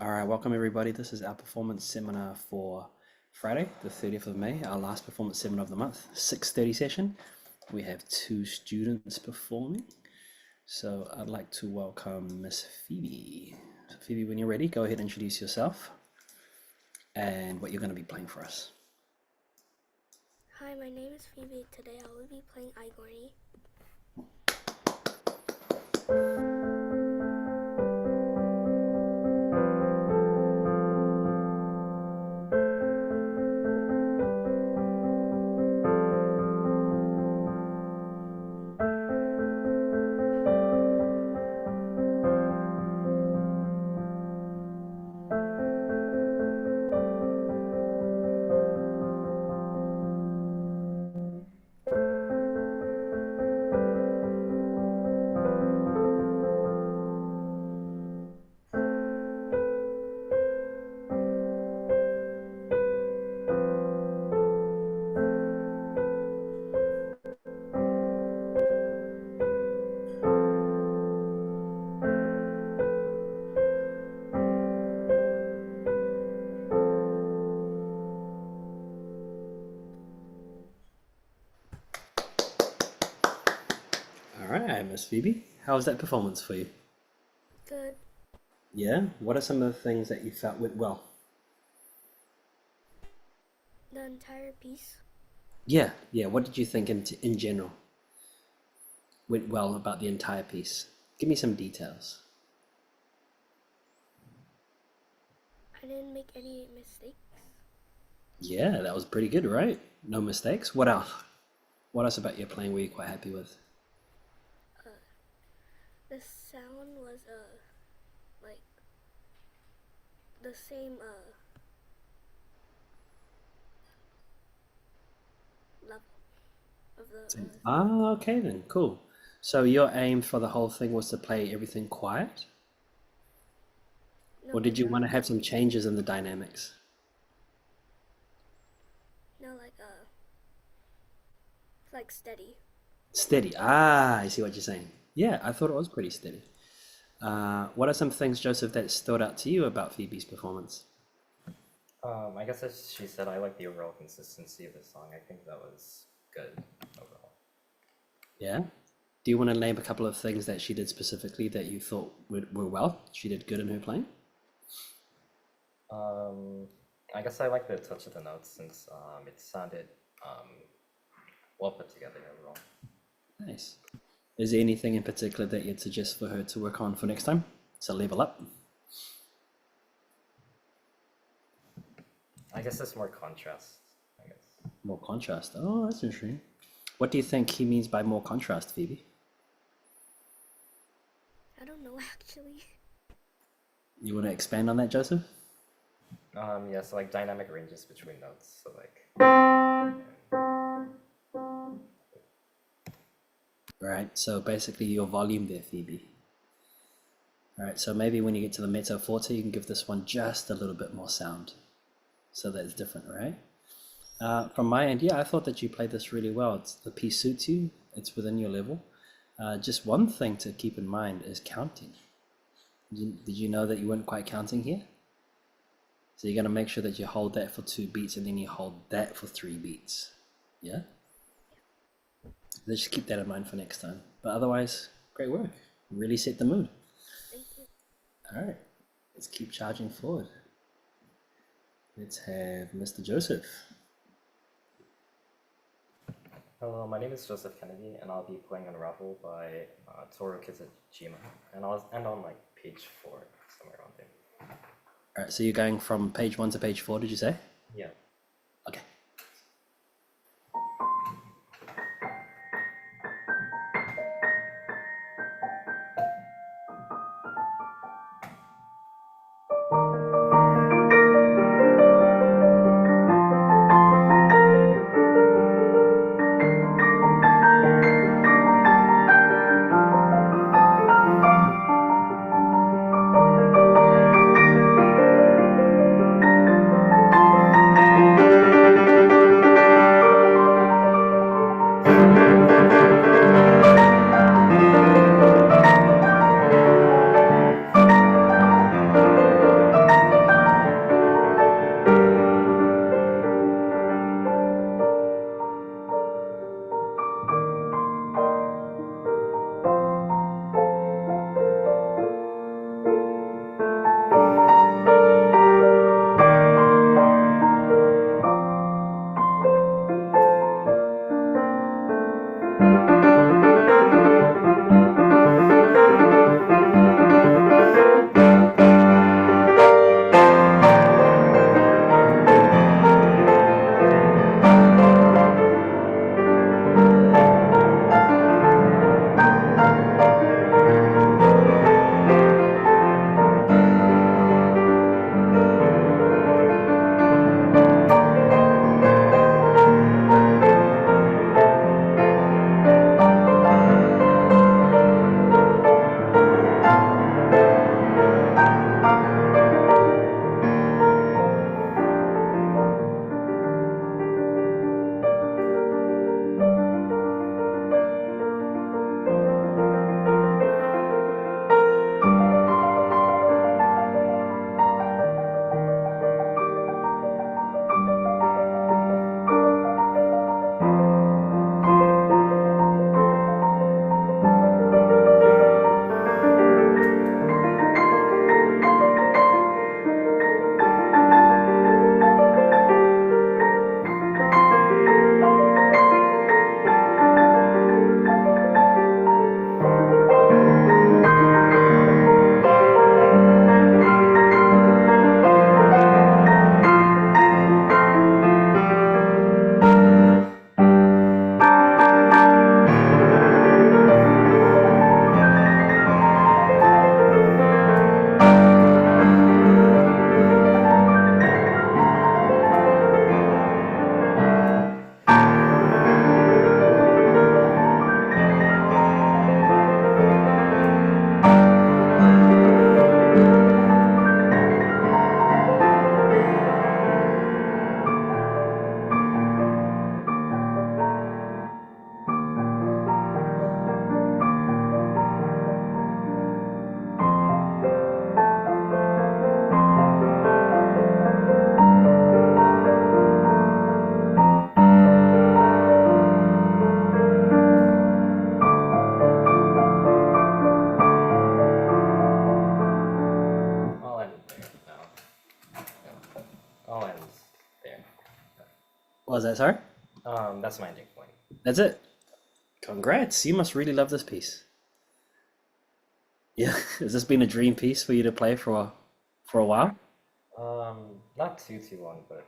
All right, welcome everybody. This is our performance seminar for Friday, the 30th of May, our last performance seminar of the month, 6:30 session. We have two students performing. So I'd like to welcome Miss Phoebe. So Phoebe, when you're ready, go ahead and introduce yourself and what you're going to be playing for us. Hi, my name is Phoebe. Today I will be playing Igorni. All right, Miss Phoebe, how was that performance for you? Good. Yeah, what are some of the things that you felt went well? The entire piece. Yeah, what did you think in general went well about the entire piece? Give me some details. I didn't make any mistakes. Yeah, that was pretty good, right? No mistakes. What else? What else about your playing were you quite happy with? The sound was like the same level of the thing. Ah, okay then, cool. So your aim for the whole thing was to play everything quiet, No, or did like you want to have some changes in the dynamics? no, like steady. Steady. Ah, I see what you're saying. Yeah, I thought it was pretty steady. What are some things, Joseph, that stood out to you about Phoebe's performance? I guess as she said, I like the overall consistency of the song. I think that was good overall. Yeah. Do you want to name a couple of things that she did specifically that you thought were well? She did good in her playing? Um, I guess I like the touch of the notes since it sounded um, well put together overall. Nice. Is there anything in particular that you'd suggest for her to work on for next time? To level up? I guess it's more contrast. I guess. More contrast. Oh, that's interesting. What do you think he means by more contrast, Phoebe? I don't know actually. You want to expand on that, Joseph? Yeah, so like dynamic ranges between notes. So like, Right, so basically your volume there, Phoebe. All right, so maybe when you get to the mezzo forte, you can give this one just a little bit more sound. So that's different, right? From my end, yeah, I thought that you played this really well. The piece suits you, it's within your level. Just one thing to keep in mind is counting. Did you know that you weren't quite counting here? So you're going to make sure that you hold that for 2 beats and then you hold that for 3 beats. Yeah? Let's just keep that in mind for next time. But otherwise, great work. Really set the mood. Thank you. All right, let's keep charging forward. Let's have Mr. Joseph. hello, my name is Joseph Kennedy, and I'll be playing Unravel by Toru Kizujima, and I'll end on like page 4, somewhere around there. All right, so you're going from page 1 to page 4, did you say? Yeah. Okay. What was that, sorry? That's my ending point. That's it. Congrats, you must really love this piece. Yeah, has this been a dream piece for you to play for a while? Not too long, but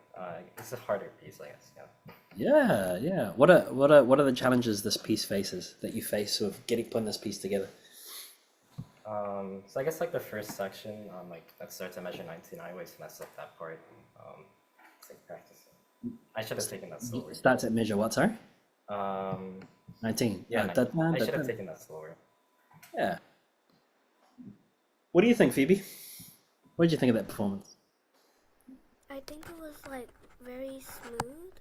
it's a harder piece, I guess. Yeah. Yeah, yeah. What are the challenges this piece faces that you face with putting this piece together? So I guess like the first section, like let's start to measure 19. I always mess up that part. It's like practicing. I should have taken that slower. Starts at measure what, sorry? Um, 19. yeah, 19. I should have da. taken that slower. Yeah. What do you think, Phoebe? What did you think of that performance? I think it was like very smooth,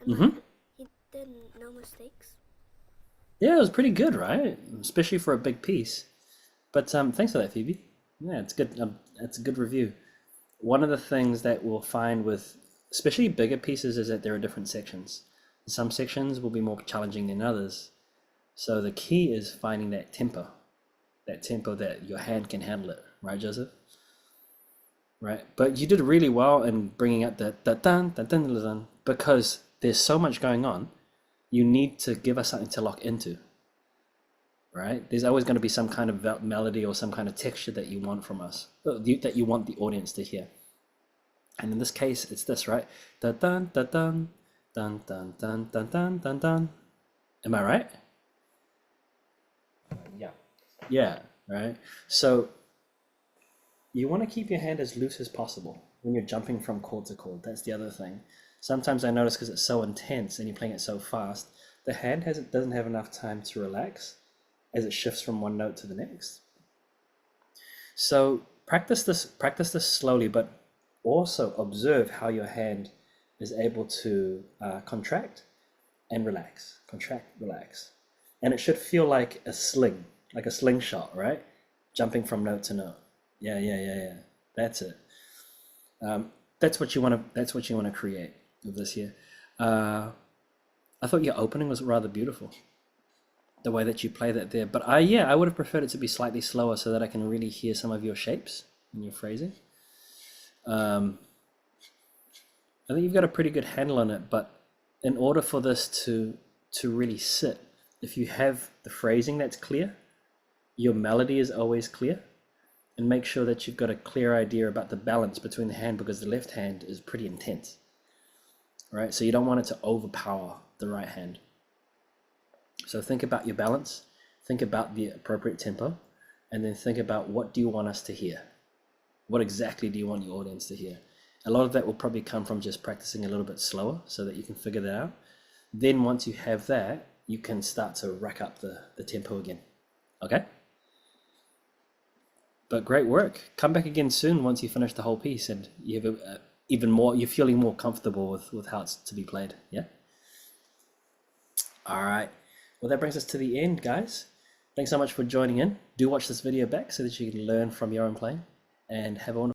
and Mm-hmm. he did no mistakes. Yeah, it was pretty good, right? Especially for a big piece. But thanks for that, Phoebe. Yeah, it's good. It's a good review. One of the things that we'll find with especially bigger pieces is that there are different sections. Some sections will be more challenging than others. So the key is finding that tempo that your hand can handle it, right, Joseph? Right. But you did really well in bringing up the dun dun dun dun dun because there's so much going on. You need to give us something to lock into, right? There's always going to be some kind of melody or some kind of texture that you want from us, that you want the audience to hear. And in this case, it's this, right? Dun dun dun dun dun dun dun dun dun dun dun. Am I right? Yeah. Yeah, right. So you want to keep your hand as loose as possible when you're jumping from chord to chord. That's the other thing. Sometimes I notice because it's so intense and you're playing it so fast, the hand doesn't have enough time to relax as it shifts from one note to the next. So practice this slowly, but also observe how your hand is able to contract and relax, and it should feel like a sling, like a slingshot, right? Jumping from note to note. Yeah. That's it. That's what you want to. That's what you want to create with this here. I thought your opening was rather beautiful, the way that you play that there. But I would have preferred it to be slightly slower so that I can really hear some of your shapes and your phrasing. I think you've got a pretty good handle on it, but in order for this to really sit, if you have the phrasing that's clear, your melody is always clear, and make sure that you've got a clear idea about the balance between the hand because the left hand is pretty intense, right? So you don't want it to overpower the right hand. So think about your balance, think about the appropriate tempo, and then think about what do you want us to hear? What exactly do you want your audience to hear? A lot of that will probably come from just practicing a little bit slower so that you can figure that out. Then once you have that, you can start to rack up the tempo again. Okay? But great work. Come back again soon once you finish the whole piece and you have even more, you're feeling more comfortable with how it's to be played. Yeah? All right. Well, that brings us to the end, guys. Thanks so much for joining in. Do watch this video back so that you can learn from your own playing and have a wonderful